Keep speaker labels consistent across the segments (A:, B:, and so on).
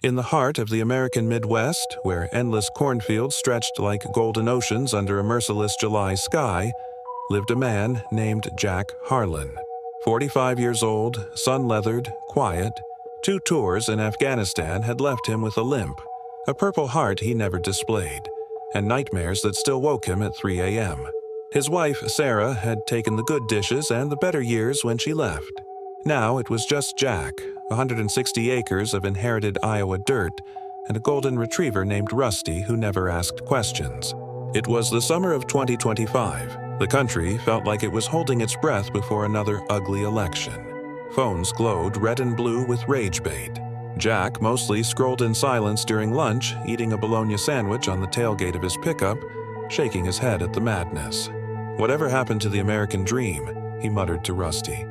A: In the heart of the American Midwest, where endless cornfields stretched like golden oceans under a merciless July sky, lived a man named Jack Harlan. 45 years old, sun-leathered, quiet. 2 tours in Afghanistan had left him with a limp, a Purple Heart he never displayed, and nightmares that still woke him at 3 a.m. His wife, Sarah, had taken the good dishes and the better years when she left. Now it was just Jack, 160 acres of inherited Iowa dirt, and a golden retriever named Rusty who never asked questions. It was the summer of 2025. The country felt like it was holding its breath before another ugly election. Phones glowed red and blue with rage bait. Jack mostly scrolled in silence during lunch, eating a bologna sandwich on the tailgate of his pickup, shaking his head at the madness. "Whatever happened to the American dream?" he muttered to Rusty.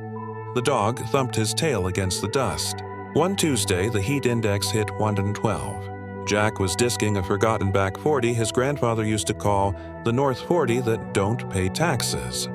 A: The dog thumped his tail against the dust. One Tuesday, the heat index hit 112. Jack was disking a forgotten back 40 his grandfather used to call the North 40 that don't pay taxes.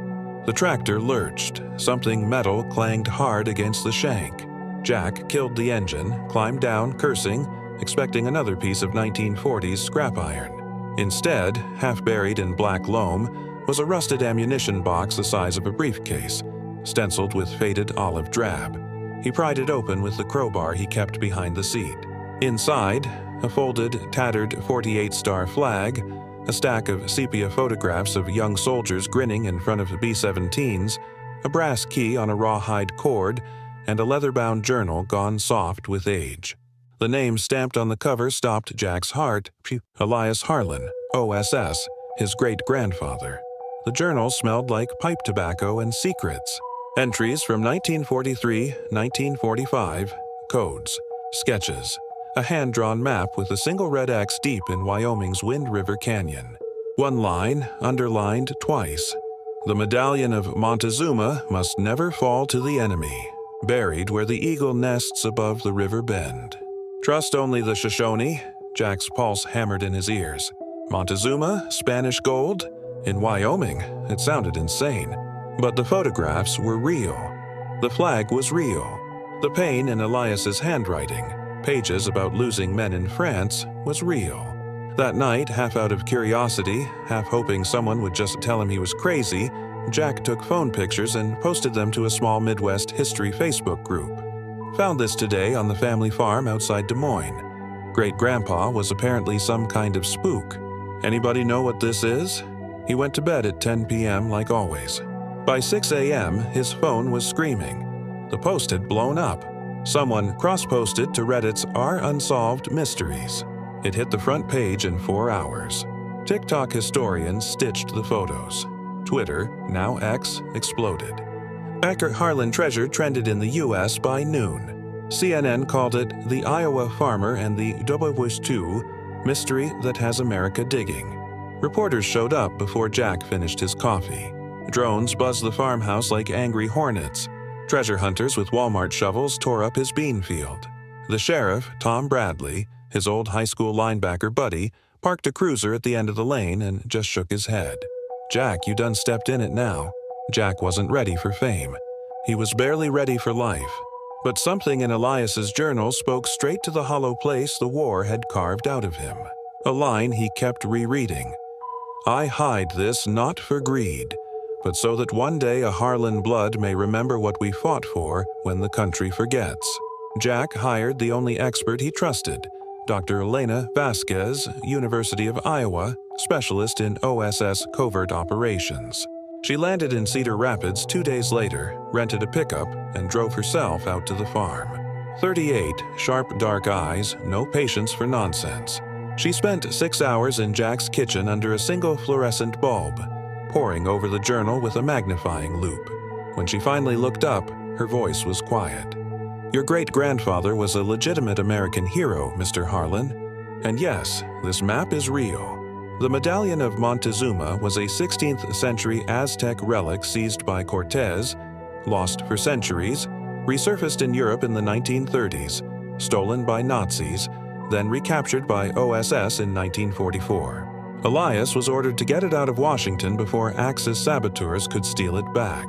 A: The tractor lurched. Something metal clanged hard against the shank. Jack killed the engine, climbed down, cursing, expecting another piece of 1940s scrap iron. Instead, half buried in black loam, was a rusted ammunition box the size of a briefcase, stenciled with faded olive drab. He pried it open with the crowbar he kept behind the seat. Inside, a folded, tattered 48-star flag, a stack of sepia photographs of young soldiers grinning in front of B-17s, a brass key on a rawhide cord, and a leather-bound journal gone soft with age. The name stamped on the cover stopped Jack's heart. Elias Harlan, OSS, his great-grandfather. The journal smelled like pipe tobacco and secrets. Entries from 1943, 1945, codes, sketches, a hand-drawn map with a single red X deep in Wyoming's Wind River Canyon. One line, underlined twice. The medallion of Montezuma must never fall to the enemy, buried where the eagle nests above the river bend. Trust only the Shoshone, Jack's pulse hammered in his ears. Montezuma, Spanish gold? In Wyoming, it sounded insane. But the photographs were real. The flag was real. The pain in Elias's handwriting, pages about losing men in France, was real. That night, half out of curiosity, half hoping someone would just tell him he was crazy, Jack took phone pictures and posted them to a small Midwest history Facebook group. Found this today on the family farm outside Des Moines. Great-grandpa was apparently some kind of spook. Anybody know what this is? He went to bed at 10 p.m. like always. By 6 a.m., his phone was screaming. The post had blown up. Someone cross-posted to Reddit's Our Unsolved Mysteries. It hit the front page in 4 hours. TikTok historians stitched the photos. Twitter, now X, exploded. Jack Harlan treasure trended in the U.S. by noon. CNN called it the Iowa Farmer and the WWII mystery that has America digging. Reporters showed up before Jack finished his coffee. Drones buzzed the farmhouse like angry hornets. Treasure hunters with Walmart shovels tore up his bean field. The sheriff, Tom Bradley, his old high school linebacker buddy, parked a cruiser at the end of the lane and just shook his head. "Jack, you done stepped in it now." Jack wasn't ready for fame. He was barely ready for life. But something in Elias's journal spoke straight to the hollow place the war had carved out of him. A line he kept rereading. "I hide this not for greed, but so that one day a Harlan blood may remember what we fought for when the country forgets." Jack hired the only expert he trusted, Dr. Elena Vasquez, University of Iowa, specialist in OSS covert operations. She landed in Cedar Rapids 2 days later, rented a pickup, and drove herself out to the farm. 38, sharp dark eyes, no patience for nonsense. She spent 6 hours in Jack's kitchen under a single fluorescent bulb, poring over the journal with a magnifying loupe. When she finally looked up, her voice was quiet. "Your great-grandfather was a legitimate American hero, Mr. Harlan. And yes, this map is real. The medallion of Montezuma was a 16th century Aztec relic seized by Cortez, lost for centuries, resurfaced in Europe in the 1930s, stolen by Nazis, then recaptured by OSS in 1944. Elias was ordered to get it out of Washington before Axis saboteurs could steal it back.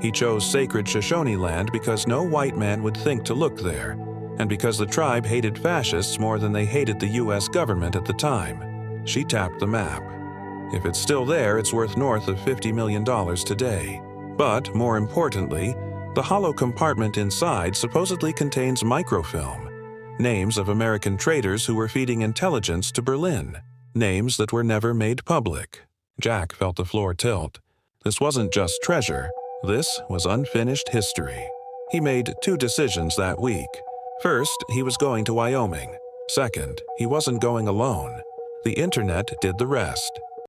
A: He chose sacred Shoshone land because no white man would think to look there, And because the tribe hated fascists more than they hated the US government at the time, she tapped the map. If it's still there, it's worth north of $50 million today. But, more importantly, the hollow compartment inside supposedly contains microfilm, names of American traitors who were feeding intelligence to Berlin, names that were never made public. Jack felt the floor tilt. This wasn't just treasure, this was unfinished history. He made 2 decisions that week. First, he was going to Wyoming. Second, he wasn't going alone. The internet did the rest.